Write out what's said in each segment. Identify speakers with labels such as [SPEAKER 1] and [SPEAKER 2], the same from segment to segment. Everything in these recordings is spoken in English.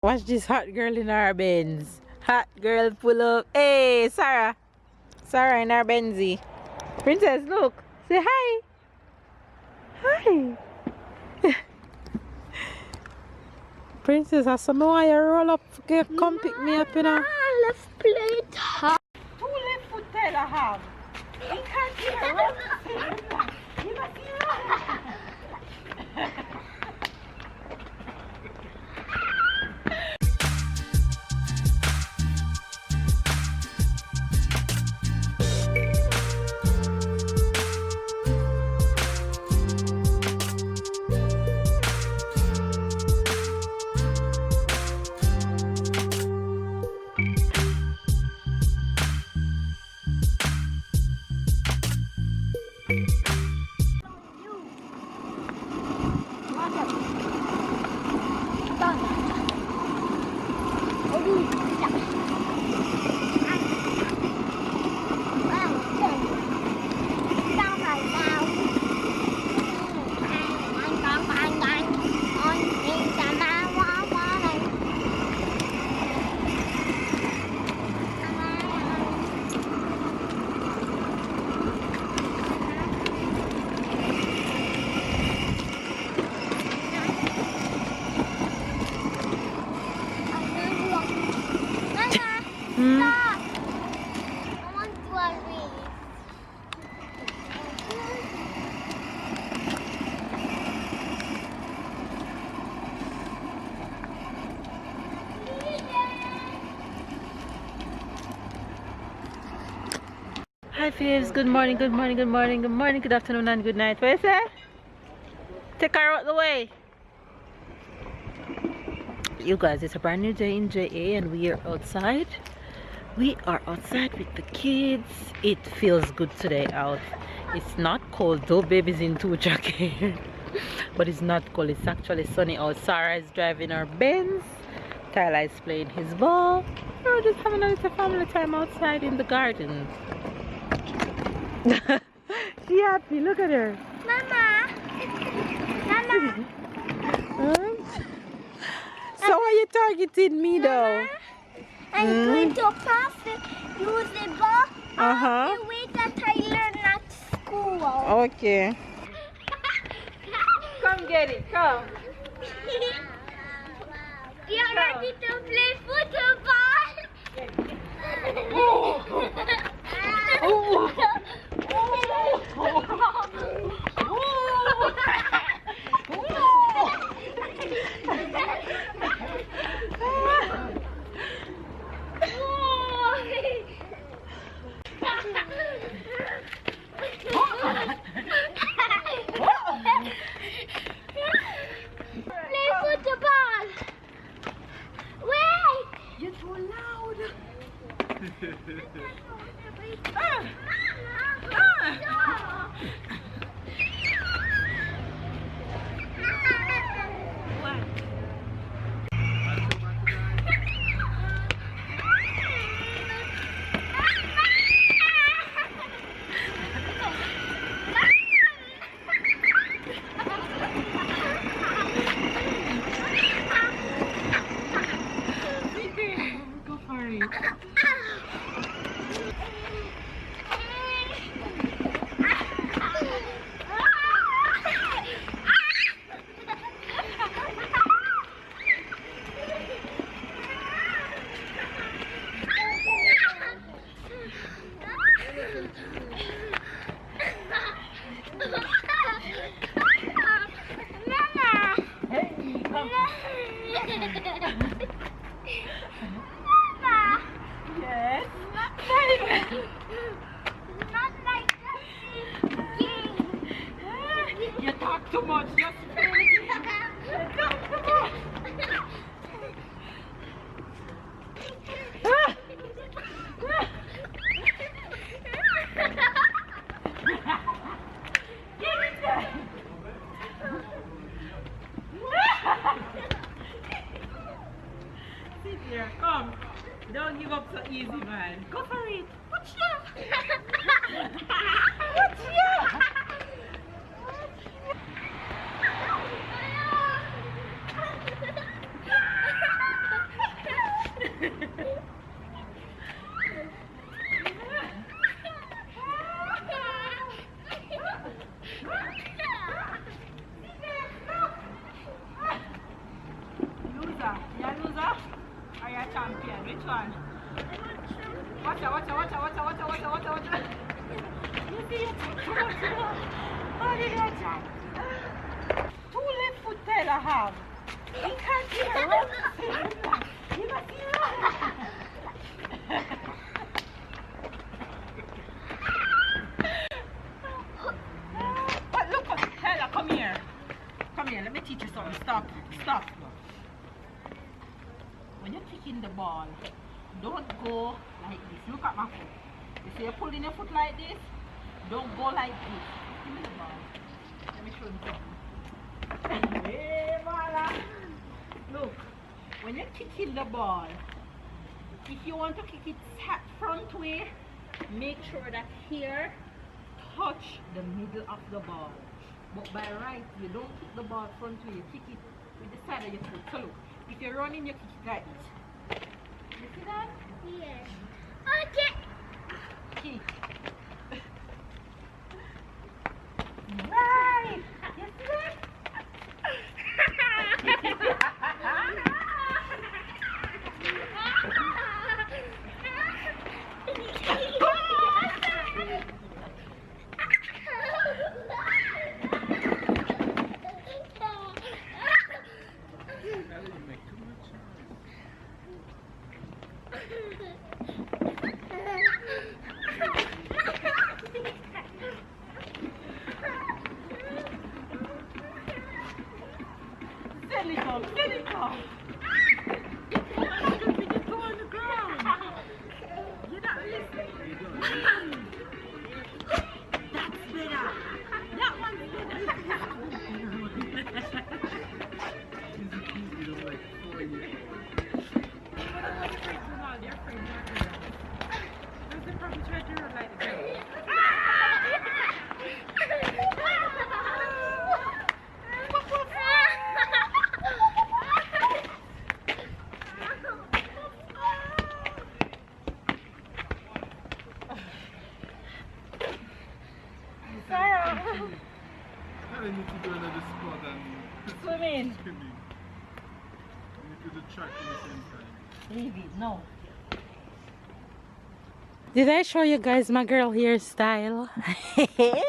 [SPEAKER 1] Watch this hot girl in our Benz. Hot girl pull up. Hey, Sarah. Sarah in our Benzie. Princess, look. Say hi. Hi. Princess, I saw me why you roll up. Come pick me up, you know.
[SPEAKER 2] Let's play it hard.
[SPEAKER 1] Two left foot tail I have. You can't see her roll. You must see her. Hi Faves, good morning, good morning, good morning, good morning, good afternoon and good night. What you say? Take her out the way. You guys, it's a brand new day in JA and we are outside. We are outside with the kids. It feels good today out. It's not cold though, baby's in two jackets. But it's not cold, it's actually sunny out. Sarah is driving her Benz. Tyler is playing his ball. We're just having a little family time outside in the garden. She happy, look at her.
[SPEAKER 2] Mama. Mama.
[SPEAKER 1] So why you targeting me though?
[SPEAKER 2] I'm going to pass use the ball.
[SPEAKER 1] Uh-huh.
[SPEAKER 2] The way that I learn at school.
[SPEAKER 1] Okay. Come get it, come.
[SPEAKER 2] You're ready to play football? Play football. Wait.
[SPEAKER 1] You're too loud. Go for it. Hey, come. Yes.
[SPEAKER 2] Not like that.
[SPEAKER 1] You talk too much. Just feel it. You talk too much. Get in there. Sit here. Come. Don't give up so easy, man. Go for it. Watch ya. Watch ya. Are you a champion? Which one? Watch out, watch out, watch out, watch out, watch out, watch out, watch out, watch out. You see it? How did you jump? 2 left foot tail I have. He can't see her run. You must see her. But look, Taylor, come here. Come here, let me teach you something. Stop, stop. When you're kicking the ball, don't go like this. Look at my foot. You see you're pulling your foot like this, don't go like this. Give me the ball. Let me show you something. Hey, Mala. Look, when you're kicking the ball, if you want to kick it front way, make sure that here touch the middle of the ball. But by right, you don't kick the ball front way, you kick it with the side of your foot. So look, if you're running, you kick it like this. You see that?
[SPEAKER 2] Yes. Okay.
[SPEAKER 1] Kick. Right. You see that? Send it up, send it up. You're not listening. That's better. That one's
[SPEAKER 3] I need to do another sport and
[SPEAKER 1] swimming.
[SPEAKER 3] swimming. I need to do track at the same time.
[SPEAKER 1] Leave it, no.
[SPEAKER 4] Did I show you guys my girl hairstyle? Hey!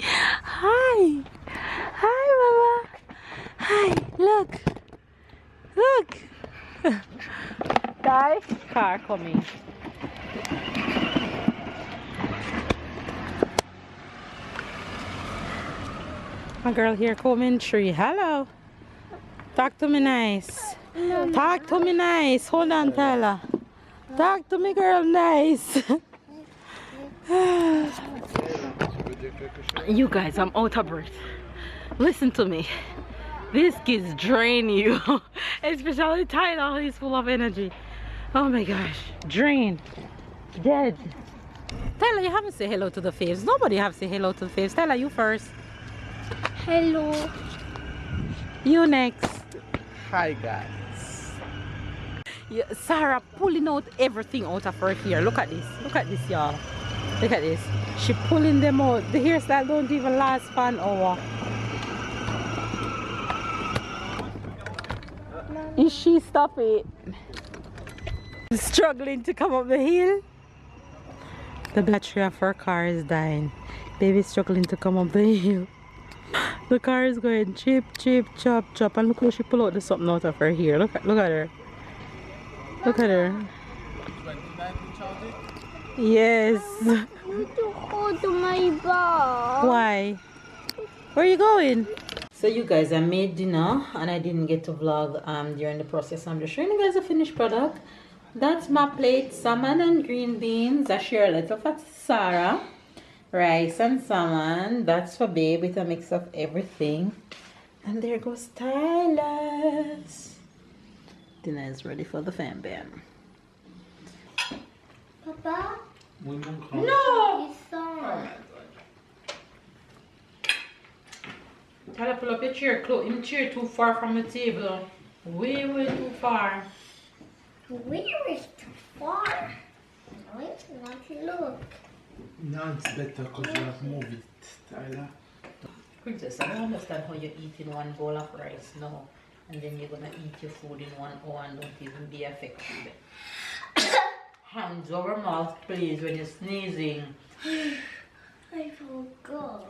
[SPEAKER 4] Hi! Hi, Mama! Hi! Look! Look! Die! Car coming. My girl here coming tree. Hello! Talk to me nice. Talk to me nice. Hold on, Tyler. Talk to me, girl, nice.
[SPEAKER 1] You guys, I'm out of breath. Listen to me. These kids drain you. Especially Tyler, he's full of energy. Oh my gosh. Drained. Dead.
[SPEAKER 4] Tyler, you haven't said hello to the faves. Nobody have said hello to the faves. Tyler, you first.
[SPEAKER 2] Hello.
[SPEAKER 4] You next.
[SPEAKER 3] Hi guys.
[SPEAKER 4] Yeah, Sarah pulling out everything out of her hair. Look at this. Look at this, y'all. Look at this. She pulling them out. The hairstyle don't even last for an hour. Is she stop it? Struggling to come up the hill. The battery of her car is dying. Baby struggling to come up the hill. The car is going chip, chip, chop, chop. And look how she pull out the something out of her hair. Look at her. Look at her.
[SPEAKER 3] 29 to charge it?
[SPEAKER 4] Yes.
[SPEAKER 2] You to hold my ball.
[SPEAKER 4] Why? Where are you going? So you guys, I made dinner and I didn't get to vlog during the process. I'm just showing you guys the finished product. That's my plate. Salmon and green beans. I share a little for Sarah. Rice and salmon. That's for babe with a mix of everything. And there goes Tyler's. Dinner is ready for the fan bam.
[SPEAKER 2] Papa?
[SPEAKER 4] No!
[SPEAKER 2] It's on.
[SPEAKER 4] Tyler, pull up your chair. In the chair too far from the table. Way, way too far.
[SPEAKER 2] Where is too far? Wait, not look.
[SPEAKER 3] Now it's better because you have moved it, Tyler.
[SPEAKER 4] Princess, I don't understand how you eat in one bowl of rice. No. and then you're gonna eat your food in 1 hour and don't even be affected. Hands over mouth, please, when you're sneezing.
[SPEAKER 2] I forgot.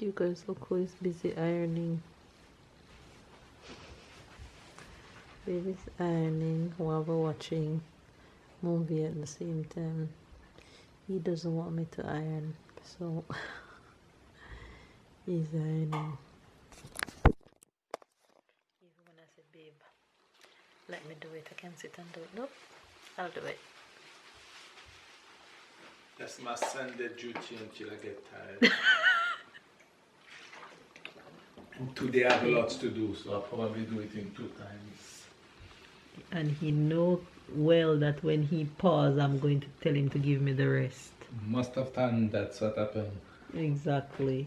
[SPEAKER 4] You guys, look who is busy ironing. Baby's ironing while we're watching movie at the same time. He doesn't want me to iron, so he's ironing. Even when I said, babe, let me do it, I can sit and do it. Nope, I'll do it.
[SPEAKER 3] That's my Sunday duty until I get tired. Today I have lots to do, so I'll probably do it in 2 times.
[SPEAKER 4] And he knows well that when he pauses, I'm going to tell him to give me the rest.
[SPEAKER 3] Most of the time, that's what happened.
[SPEAKER 4] Exactly.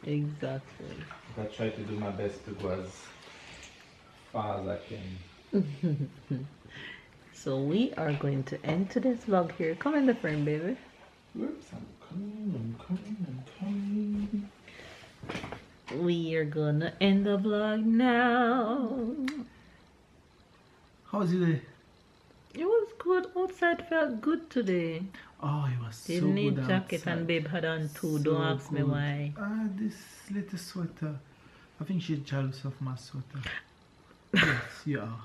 [SPEAKER 4] Exactly.
[SPEAKER 3] I try to do my best to go as far as I can.
[SPEAKER 4] So we are going to end today's vlog here. Come in the frame, baby.
[SPEAKER 3] Whoops, I'm coming.
[SPEAKER 4] We are gonna end the vlog now.
[SPEAKER 3] How was your day?
[SPEAKER 4] It was good. Outside felt good today.
[SPEAKER 3] Oh, it was
[SPEAKER 4] Didn't
[SPEAKER 3] so good
[SPEAKER 4] need jacket
[SPEAKER 3] outside.
[SPEAKER 4] and babe had on too.
[SPEAKER 3] So
[SPEAKER 4] Don't ask me
[SPEAKER 3] good.
[SPEAKER 4] why.
[SPEAKER 3] This little sweater. I think she's jealous of my sweater. Yes, you are.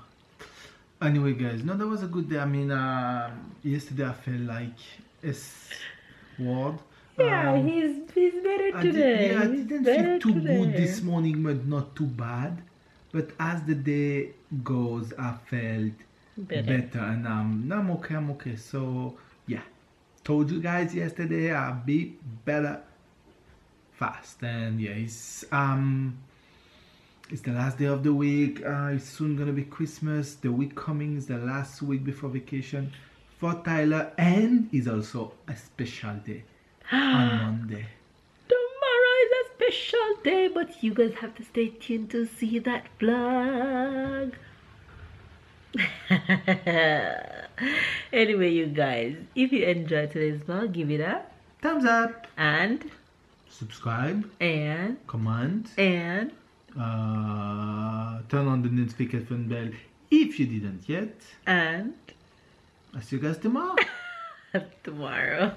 [SPEAKER 3] Anyway, guys, no, that was a good day. I mean, yesterday I felt like it's word.
[SPEAKER 4] Yeah, he's better today.
[SPEAKER 3] I
[SPEAKER 4] He's
[SPEAKER 3] didn't
[SPEAKER 4] better
[SPEAKER 3] feel too
[SPEAKER 4] today.
[SPEAKER 3] good this morning, but not too bad. But as the day goes, I felt better, and I'm okay. I'm okay. So yeah, told you guys yesterday I'll be better fast. And yeah, it's the last day of the week. It's soon gonna be Christmas. The week coming is the last week before vacation for Tyler, and it's also a special day on Monday.
[SPEAKER 4] Tomorrow is a special day, but you guys have to stay tuned to see that vlog. Anyway, you guys, if you enjoyed today's vlog, give it a
[SPEAKER 3] Thumbs up
[SPEAKER 4] and
[SPEAKER 3] subscribe
[SPEAKER 4] and
[SPEAKER 3] comment
[SPEAKER 4] and
[SPEAKER 3] turn on the notification bell if you didn't yet.
[SPEAKER 1] And
[SPEAKER 3] I'll see you guys tomorrow.
[SPEAKER 1] tomorrow.